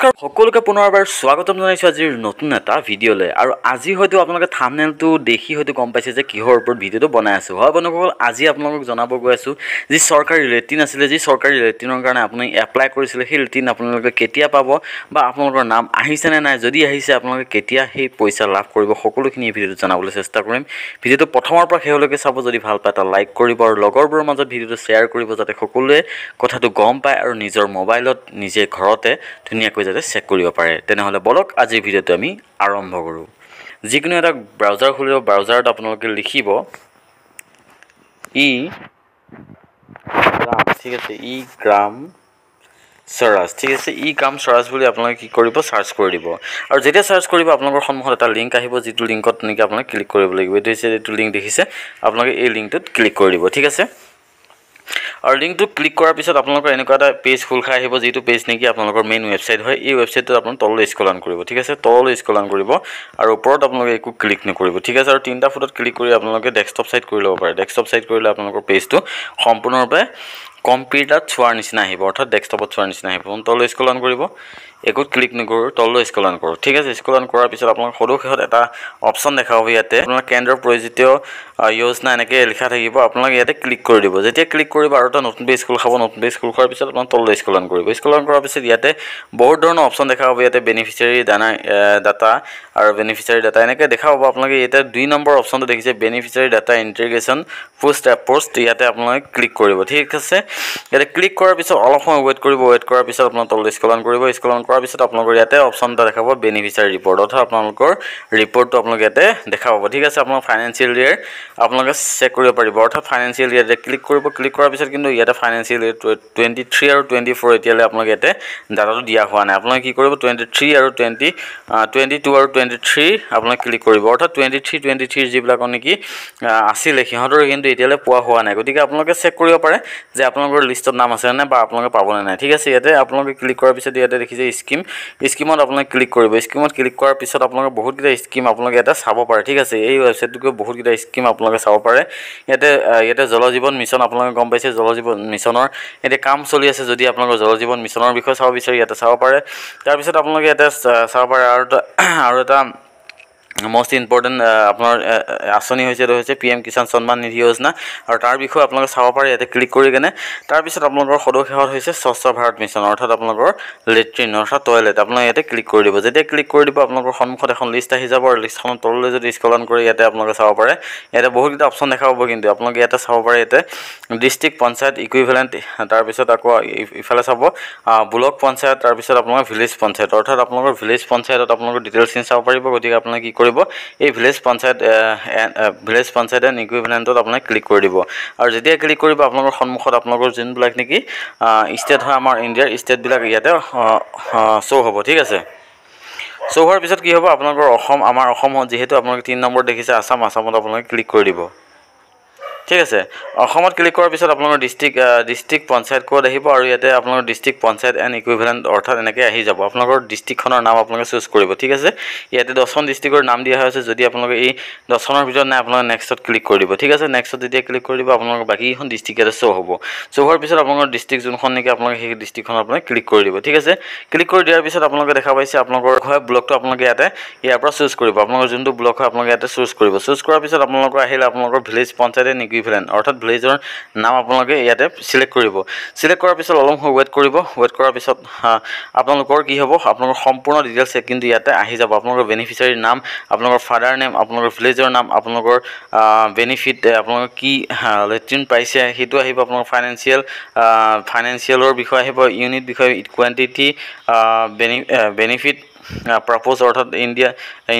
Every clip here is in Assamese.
নমস্কাৰ সকলোকে পুনৰবাৰ স্বাগতম জনাইছোঁ আজিৰ নতুন এটা ভিডিঅ'লৈ। আৰু আজি হয়তো আপোনালোকে থাম্বনেইলটো দেখি হয়তো গম পাইছে যে কিহৰ ওপৰত ভিডিঅ'টো বনাই আছোঁ। হয় বন্ধুসকল, আজি আপোনালোকক জনাব গৈ আছোঁ যি চৰকাৰী লেট্ৰিন আছিলে, যি চৰকাৰী লেট্ৰিনৰ কাৰণে আপুনি এপ্লাই কৰিছিলে, সেই লেট্ৰিন আপোনালোকে কেতিয়া পাব বা আপোনালোকৰ নাম আহিছেনে নাই, যদি আহিছে আপোনালোকে কেতিয়া সেই পইচা লাভ কৰিব, সকলোখিনি এই ভিডিঅ'টোত জনাবলৈ চেষ্টা কৰিম। ভিডিঅ'টো প্ৰথমৰ পৰা শেষলৈকে চাব, যদি ভাল পায় এটা লাইক কৰিব আৰু লগৰবোৰৰ মাজত ভিডিঅ'টো শ্বেয়াৰ কৰিব, যাতে সকলোৱে কথাটো গম পায় আৰু নিজৰ মোবাইলত নিজে ঘৰতে ধুনীয়াকৈ যাতে চেক কৰিব পাৰে। তেনেহ'লে বলক আজিৰ ভিডিঅ'টো আমি আৰম্ভ কৰোঁ। যিকোনো এটা ব্ৰাউজাৰ খুলিব, ব্ৰাউজাৰত আপোনালোকে লিখিব গ্ৰাম, ঠিক আছে, গ্ৰাম স্বৰাজ, ঠিক আছে, গ্ৰাম স্বৰাজ বুলি আপোনালোকে কি কৰিব, চাৰ্চ কৰি দিব। আৰু যেতিয়া চাৰ্চ কৰিব আপোনালোকৰ সন্মুখত এটা লিংক আহিব, যিটো লিংকত নেকি আপোনালোকে ক্লিক কৰিব লাগিব। এইটো হৈছে এইটো লিংক দেখিছে, আপোনালোকে এই লিংকটোত ক্লিক কৰি দিব, ঠিক আছে। আৰু লিংকটো ক্লিক কৰাৰ পিছত আপোনালোকৰ এনেকুৱা এটা পেজ খোল খাই আহিব, যিটো পেজ নেকি আপোনালোকৰ মেইন ৱেবছাইট হয়। এই ৱেবছাইটটোত আপোনালোকে তললৈ স্ক্ৰল ডাউন কৰিব, ঠিক আছে, তললৈ স্ক্ৰল ডাউন কৰিব আৰু ওপৰত আপোনালোকে একো ক্লিক নকৰিব, ঠিক আছে। আৰু তিনিটা ফুটত ক্লিক কৰি আপোনালোকে ডেস্কটপ ছাইট কৰি ল'ব পাৰে। ডেস্কটপ ছাইট কৰিলে আপোনালোকৰ পেজটো সম্পূৰ্ণৰূপে কম্পিউটাৰত চোৱাৰ নিচিনা আহিব, অৰ্থাৎ ডেস্কটপত চোৱাৰ নিচিনা আহিব। তললৈ স্ক্ৰল ডাউন কৰিব, একোত ক্লিক নকৰোঁ, তললৈ স্ক্ৰল ডাউন কৰোঁ, ঠিক আছে। স্ক্ৰল ডাউন কৰাৰ পিছত আপোনালোকৰ সৰু শেষত এটা অপশ্যন দেখা পাব, ইয়াতে আপোনাৰ কেন্দ্ৰৰ প্ৰয়োজিত য়োজনা এনেকৈ লিখা থাকিব, আপোনালোকে ইয়াতে ক্লিক কৰি দিব। যেতিয়া ক্লিক কৰিব আৰু এটা নতুন পেজ খোল খাব, নতুন পেজ খোল খোৱাৰ পিছত আপোনালোকে তললৈ স্ক্ৰল ডাউন কৰিব। স্ক্ৰল ডাউন কৰাৰ পিছত ইয়াতে বহুত ধৰণৰ অপশ্যন দেখা পাব, ইয়াতে বেনিফিচিয়াৰী ডাটা আৰু বেনিফিচিয়াৰী ডাটা এনেকৈ দেখা পাব। আপোনালোকে ইয়াতে 2 নম্বৰ অপশ্যনটো দেখিছে, বেনিফিচিয়াৰী ডাটা ইণ্টিগ্ৰেশ্যন পোষ্ট, ইয়াতে আপোনালোকে ক্লিক কৰিব, ঠিক আছে। ইয়াতে ক্লিক কৰাৰ পিছত অলপ সময় ৱেইট কৰিব, ৱেইট কৰাৰ পিছত আপোনালোকে তললৈ স্ক্ৰল ডাউন কৰিব। স্ক্ৰল ডাউন কৰাৰ পিছত আপোনালোকৰ ইয়াতে অপশ্যন এটা দেখা পাব, বেনিফিচিয়াৰী ৰিপৰ্ট, অৰ্থাৎ আপোনালোকৰ ৰিপৰ্টটো আপোনালোকে ইয়াতে দেখা পাব, ঠিক আছে। আপোনাৰ ফাইনেন্সিয়েল ইয়েৰ আপোনালোকে চেক কৰিব পাৰিব, অৰ্থাৎ ফাইনেন্সিয়েল ইয়াতে ক্লিক কৰিব। ক্লিক কৰাৰ পিছত কিন্তু ইয়াতে ফাইনেন্সিয়েল ইয়েৰ 23 আৰু 24 এতিয়ালৈ আপোনালোকে ইয়াতে ডাটাটো দিয়া হোৱা নাই। আপোনালোকে কি কৰিব, 23 আৰু 22 আৰু 23 আপোনালোকে ক্লিক কৰিব, অৰ্থাৎ 23 যিবিলাকৰ নেকি আছিলে সিহঁতৰ কিন্তু এতিয়ালৈ পোৱা হোৱা নাই। গতিকে আপোনালোকে চেক কৰিব পাৰে যে আপোনালোকৰ লিষ্টত নাম আছে নে বা আপোনালোকে পাবনে নাই, ঠিক আছে। ইয়াতে আপোনালোকে ক্লিক কৰাৰ পিছত ইয়াতে দেখিছে স্কিমত আপোনালোকে ক্লিক কৰিব। স্কিমত ক্লিক কৰাৰ পিছত আপোনালোকে বহুতকেইটা স্কিম আপোনালোকে ইয়াতে চাব পাৰে, ঠিক আছে। এই ৱেবছাইটটোকে বহুতকেইটা স্কিম আপোনালোকে চাব পাৰে। ইয়াতে জল জীৱন মিছন আপোনালোকে গম পাইছে, জল জীৱন মিছনৰ এতিয়া কাম চলি আছে। যদি আপোনালোকৰ জল জীৱন মিছনৰ বিষয়ে চাব বিচাৰে ইয়াতে চাব পাৰে। তাৰপিছত আপোনালোকে ইয়াতে চাব পাৰে আৰু এটা মষ্ট ইম্পৰ্টেণ্ট আপোনাৰ আঁচনি হৈছে PM কিষাণ সন্মান নিধি যোজনা, আৰু তাৰ বিষয়ে আপোনালোকে চাব পাৰে ইয়াতে ক্লিক কৰি কেনে। তাৰপিছত আপোনালোকৰ সদৌ হৈছে স্বচ্ছ ভাৰত মিছন, অৰ্থাৎ আপোনালোকৰ লেট্ৰিন অৰ্থাৎ টয়লেট, আপোনালোকে ইয়াতে ক্লিক কৰি দিব। যেতিয়া ক্লিক কৰি দিব আপোনালোকৰ সন্মুখত এখন লিষ্ট আহি যাব, আৰু লিষ্টখনৰ তললৈ যদি স্ক্ৰল ডাউন কৰি ইয়াতে আপোনালোকে চাব পাৰে, ইয়াতে বহুতকেইটা অপশ্যন দেখা পাব। কিন্তু আপোনালোকে ইয়াতে চাব পাৰে, ইয়াতে ডিষ্ট্ৰিক্ট পঞ্চায়ত ইকুইভেলেণ্ট, তাৰপিছত আকৌ ইফালে চাব ব্লক পঞ্চায়ত, তাৰপিছত আপোনালোকৰ ভিলেজ পঞ্চায়ত, অৰ্থাৎ আপোনালোকৰ ভিলেজ পঞ্চায়তত আপোনালোকৰ ডিটেইলছখিনি চাব পাৰিব। গতিকে আপোনালোকে কি কৰিব, এই ভিলেজ পঞ্চায়ত এণ্ড ইকুইভেলেণ্টত আপোনালোকে ক্লিক কৰি দিব। আৰু যেতিয়া ক্লিক কৰিব আপোনালোকৰ সন্মুখত আপোনালোকৰ যোনবিলাক নেকি ষ্টেট হয় আমাৰ ইণ্ডিয়াৰ ষ্টেটবিলাক ইয়াতে শ্ব' হ'ব, ঠিক আছে। শ্ব' হোৱাৰ পিছত কি হ'ব, আপোনালোকৰ আমাৰ অসমত যিহেতু আপোনালোকে 3 নম্বৰ দেখিছে আছামত আপোনালোকে ক্লিক কৰি দিব, ঠিক আছে। অসমত ক্লিক কৰাৰ পিছত আপোনালোকৰ ডিষ্ট্ৰিক্ট পঞ্চায়ত ক'ড আহিব, আৰু ইয়াতে আপোনালোকৰ ডিষ্ট্ৰিক্ট পঞ্চায়ত এণ্ড ইকুইভেলেণ্ট অৰ্থাৎ এনেকৈ আহি যাব। আপোনালোকৰ ডিষ্ট্ৰিক্টখনৰ নাম আপোনালোকে চুজ কৰিব, ঠিক আছে। ইয়াতে 10খন ডিষ্ট্ৰিক্টৰ নাম দিয়া হৈছে। যদি আপোনালোকে এই 10খনৰ ভিতৰত নাই, আপোনালোকে নেক্সটত ক্লিক কৰি দিব, ঠিক আছে। নেক্সটত যেতিয়া ক্লিক কৰি দিব আপোনালোকৰ বাকীকেইখন ডিষ্ট্ৰিক্ট ইয়াতে শ্ব' হ'ব। শ্ব' হোৱাৰ পিছত আপোনালোকৰ ডিষ্ট্ৰিক্ট যোনখন নেকি আপোনালোকে সেই ডিষ্ট্ৰিক্টখন আপোনালোকে ক্লিক কৰি দিব, ঠিক আছে। ক্লিক কৰি দিয়াৰ পিছত আপোনালোকে দেখা পাইছে আপোনালোকৰ হয় ব্লকটো আপোনালোকে ইয়াৰ পৰা চুজ কৰিব। আপোনালোকৰ যোনটো ব্লক হয় আপোনালোকে ইয়াতে চুজ কৰিব। চুজ কৰাৰ পিছত আপোনালোকৰ আহিলে আপোনালোকৰ ভিলেজ পঞ্চায়ত এণ্ড ইকুইভেলেণ্ট, অৰ্থাৎ ভিলেজৰ নাম আপোনালোকে ইয়াতে চিলেক্ট কৰিব। চিলেক্ট কৰাৰ পিছত অলপ সময় ৱেইট কৰিব। ৱেইট কৰাৰ পিছত আপোনালোকৰ কি হ'ব, আপোনালোকৰ সম্পূৰ্ণ ডিটেইলছ কিন্তু ইয়াতে আহি যাব। আপোনালোকৰ বেনিফিচিয়াৰীৰ নাম, আপোনালোকৰ ফাদাৰ নেম, আপোনালোকৰ ভিলেজৰ নাম, আপোনালোকৰ বেনিফিট, আপোনালোকৰ কি লেট্ৰিন পাইছে সেইটো আহিব, আপোনালোকৰ ফাইনেন্সিয়েলৰ বিষয়ে আহিব, ইউনিট বিষয়ে, কোৱান্টিটি, বেনিফিট প্ৰপ'জ, অৰ্থাৎ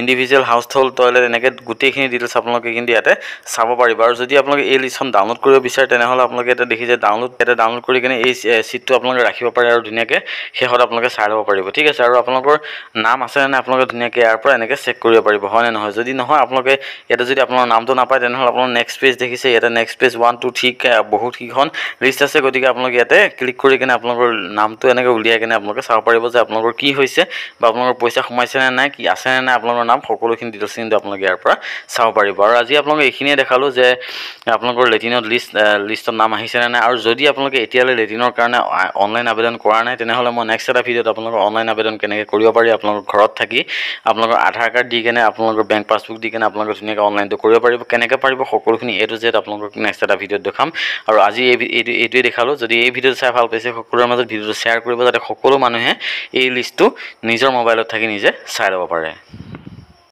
ইণ্ডিভিজুৱেল হাউচ হোল্ড টয়লেট, এনেকৈ গোটেইখিনি ডিটেইলছ আপোনালোকে কিন্তু ইয়াতে চাব পাৰিব। আৰু যদি আপোনালোকে এই লিষ্টখন ডাউনলোড কৰিব বিচাৰে তেনেহ'লে আপোনালোকে ইয়াতে দেখিছে ডাউনলোড কৰি কিনে এই ছিটটো আপোনালোকে ৰাখিব পাৰে, আৰু ধুনীয়াকৈ শেষত আপোনালোকে চাই ল'ব পাৰিব, ঠিক আছে। আৰু আপোনালোকৰ নাম আছে নে আপোনালোকে ধুনীয়াকৈ ইয়াৰ পৰা এনেকৈ চেক কৰিব পাৰিব, হয় নে নহয়। যদি নহয় আপোনালোকে ইয়াতে যদি আপোনাৰ নামটো নাপায় তেনেহ'লে আপোনাৰ নেক্সট পেজ দেখিছে, ইয়াতে নেক্সট পেজ 1 2 3 বহুতকেইখন লিষ্ট আছে। গতিকে আপোনালোকে ইয়াতে ক্লিক কৰি কিনে আপোনালোকৰ নামটো এনেকৈ উলিয়াই কিনে আপোনালোকে চাব পাৰিব যে আপোনালোকৰ কি হৈছে বা আপোনালোকৰ আপোনালোকৰ পইচা সোমাইছে নে নাই, কি আছে নে নাই আপোনালোকৰ নাম, সকলোখিনি ডিটেইলছ কিন্তু আপোনালোকে ইয়াৰ পৰা চাব পাৰিব। আৰু আজি আপোনালোকে এইখিনিয়ে দেখালোঁ যে আপোনালোকৰ লেট্ৰিনত লিষ্টত নাম আহিছে নে নাই। আৰু যদি আপোনালোকে এতিয়ালৈ লেট্ৰিনৰ কাৰণে অনলাইন আবেদন কৰা নাই, তেনেহ'লে মই নেক্সট এটা ভিডিঅ'ত আপোনালোকৰ অনলাইন আবেদন কেনেকৈ কৰিব পাৰি, আপোনালোকৰ ঘৰত থাকি আপোনালোকৰ আধাৰ কাৰ্ড দি কেনে আপোনালোকৰ বেংক পাছবুক দি কেনে আপোনালোকে ধুনীয়াকৈ অনলাইনটো কৰিব পাৰিব। কেনেকৈ পাৰিব সকলোখিনি A to Z আপোনালোকক নেক্সট এটা ভিডিঅ'ত দেখাম। আৰু আজি এইটোৱে দেখালোঁ। যদি এই ভিডিঅ'টো চাই ভাল পাইছে, সকলোৰে মাজত ভিডিঅ'টো শ্বেয়াৰ কৰিব, যাতে সকলো মানুহে এই লিষ্টটো নিজৰ মোবাইলত থাকি নিজে চাই ল'ব পাৰে।